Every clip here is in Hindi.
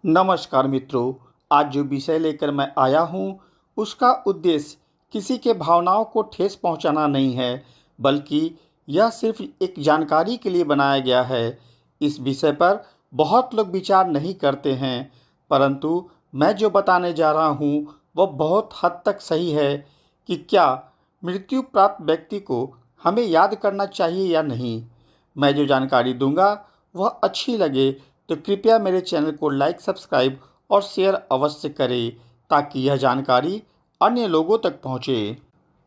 नमस्कार मित्रों। आज जो विषय लेकर मैं आया हूँ उसका उद्देश्य किसी के भावनाओं को ठेस पहुँचाना नहीं है, बल्कि यह सिर्फ एक जानकारी के लिए बनाया गया है। इस विषय पर बहुत लोग विचार नहीं करते हैं, परंतु मैं जो बताने जा रहा हूँ वह बहुत हद तक सही है कि क्या मृत्यु प्राप्त व्यक्ति को हमें याद करना चाहिए या नहीं। मैं जो जानकारी दूंगा वह अच्छी लगे तो कृपया मेरे चैनल को लाइक, सब्सक्राइब और शेयर अवश्य करें ताकि यह जानकारी अन्य लोगों तक पहुंचे।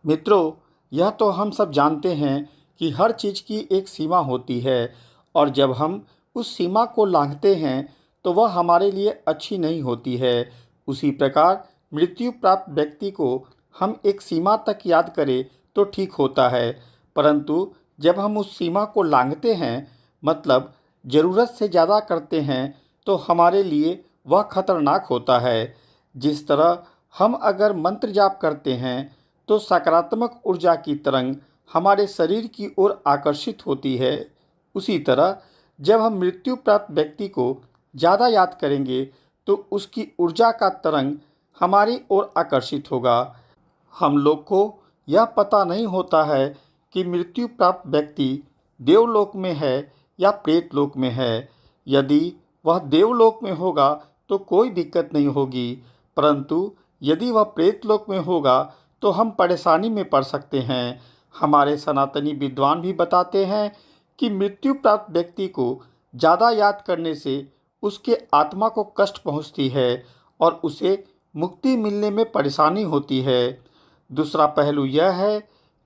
मित्रों, यह तो हम सब जानते हैं कि हर चीज़ की एक सीमा होती है और जब हम उस सीमा को लांघते हैं तो वह हमारे लिए अच्छी नहीं होती है। उसी प्रकार मृत्यु प्राप्त व्यक्ति को हम एक सीमा तक याद करें तो ठीक होता है, परंतु जब हम उस सीमा को लांघते हैं, मतलब ज़रूरत से ज़्यादा करते हैं, तो हमारे लिए वह खतरनाक होता है। जिस तरह हम अगर मंत्र जाप करते हैं तो सकारात्मक ऊर्जा की तरंग हमारे शरीर की ओर आकर्षित होती है, उसी तरह जब हम मृत्यु प्राप्त व्यक्ति को ज़्यादा याद करेंगे तो उसकी ऊर्जा का तरंग हमारी ओर आकर्षित होगा। हम लोग को यह पता नहीं होता है कि मृत्यु प्राप्त व्यक्ति देवलोक में है या प्रेतलोक में है। यदि वह देवलोक में होगा तो कोई दिक्कत नहीं होगी, परंतु यदि वह प्रेतलोक में होगा तो हम परेशानी में पड़ सकते हैं। हमारे सनातनी विद्वान भी बताते हैं कि मृत्यु प्राप्त व्यक्ति को ज़्यादा याद करने से उसके आत्मा को कष्ट पहुंचती है और उसे मुक्ति मिलने में परेशानी होती है। दूसरा पहलू यह है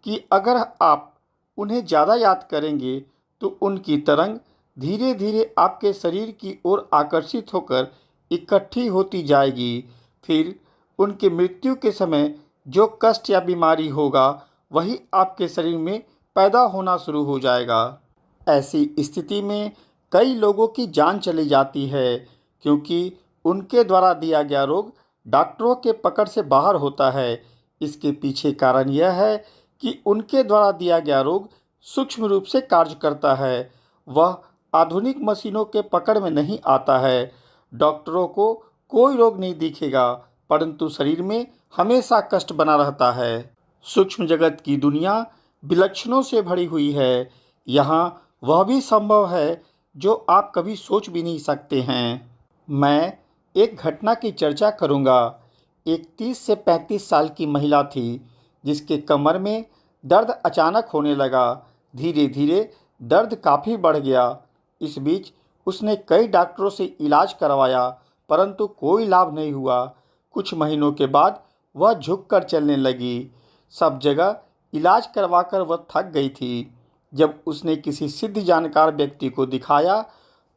कि अगर आप उन्हें ज़्यादा याद करेंगे तो उनकी तरंग धीरे धीरे आपके शरीर की ओर आकर्षित होकर इकट्ठी होती जाएगी। फिर उनके मृत्यु के समय जो कष्ट या बीमारी होगा वही आपके शरीर में पैदा होना शुरू हो जाएगा। ऐसी स्थिति में कई लोगों की जान चली जाती है, क्योंकि उनके द्वारा दिया गया रोग डॉक्टरों के पकड़ से बाहर होता है। इसके पीछे कारण यह है कि उनके द्वारा दिया गया रोग सूक्ष्म रूप से कार्य करता है, वह आधुनिक मशीनों के पकड़ में नहीं आता है। डॉक्टरों को कोई रोग नहीं दिखेगा, परंतु शरीर में हमेशा कष्ट बना रहता है। सूक्ष्म जगत की दुनिया विलक्षणों से भरी हुई है। यहाँ वह भी संभव है जो आप कभी सोच भी नहीं सकते हैं। मैं एक घटना की चर्चा करूँगा। एक 30 से 35 साल की महिला थी जिसके कमर में दर्द अचानक होने लगा। धीरे धीरे दर्द काफ़ी बढ़ गया। इस बीच उसने कई डॉक्टरों से इलाज करवाया, परंतु कोई लाभ नहीं हुआ। कुछ महीनों के बाद वह झुककर चलने लगी। सब जगह इलाज करवाकर वह थक गई थी। जब उसने किसी सिद्ध जानकार व्यक्ति को दिखाया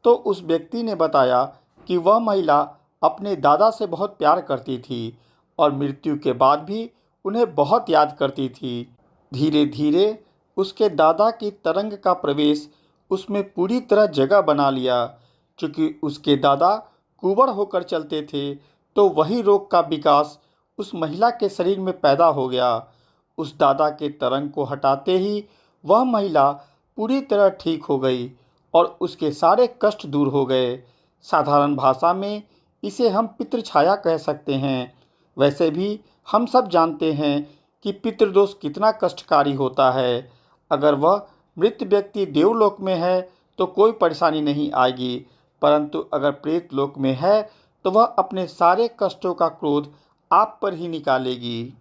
तो उस व्यक्ति ने बताया कि वह महिला अपने दादा से बहुत प्यार करती थी और मृत्यु के बाद भी उन्हें बहुत याद करती थी। धीरे धीरे उसके दादा की तरंग का प्रवेश उसमें पूरी तरह जगह बना लिया। चूँकि उसके दादा कुंवड़ होकर चलते थे, तो वही रोग का विकास उस महिला के शरीर में पैदा हो गया। उस दादा के तरंग को हटाते ही वह महिला पूरी तरह ठीक हो गई और उसके सारे कष्ट दूर हो गए। साधारण भाषा में इसे हम पितृछाया कह सकते हैं। वैसे भी हम सब जानते हैं कि पितृदोष कितना कष्टकारी होता है। अगर वह मृत व्यक्ति देवलोक में है तो कोई परेशानी नहीं आएगी, परंतु अगर प्रेत लोक में है तो वह अपने सारे कष्टों का क्रोध आप पर ही निकालेगी।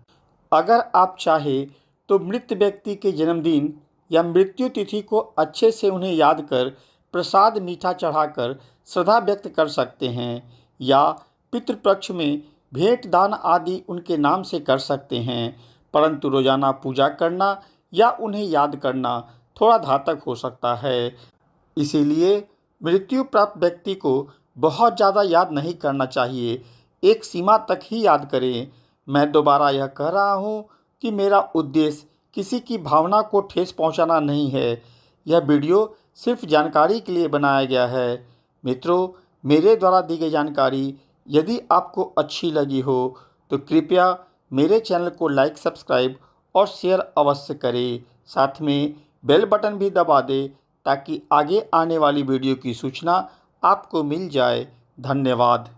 अगर आप चाहे तो मृत व्यक्ति के जन्मदिन या मृत्यु तिथि को अच्छे से उन्हें याद कर प्रसाद मीठा चढ़ाकर श्रद्धा व्यक्त कर सकते हैं, या पितृपक्ष में भेंट दान आदि उनके नाम से कर सकते हैं। परंतु रोजाना पूजा करना या उन्हें याद करना थोड़ा घातक हो सकता है। इसीलिए मृत्यु प्राप्त व्यक्ति को बहुत ज़्यादा याद नहीं करना चाहिए, एक सीमा तक ही याद करें। मैं दोबारा यह कह रहा हूँ कि मेरा उद्देश्य किसी की भावना को ठेस पहुँचाना नहीं है। यह वीडियो सिर्फ जानकारी के लिए बनाया गया है। मित्रों, मेरे द्वारा दी गई जानकारी यदि आपको अच्छी लगी हो तो कृपया मेरे चैनल को लाइक, सब्सक्राइब और शेयर अवश्य करें। साथ में बेल बटन भी दबा दें ताकि आगे आने वाली वीडियो की सूचना आपको मिल जाए। धन्यवाद।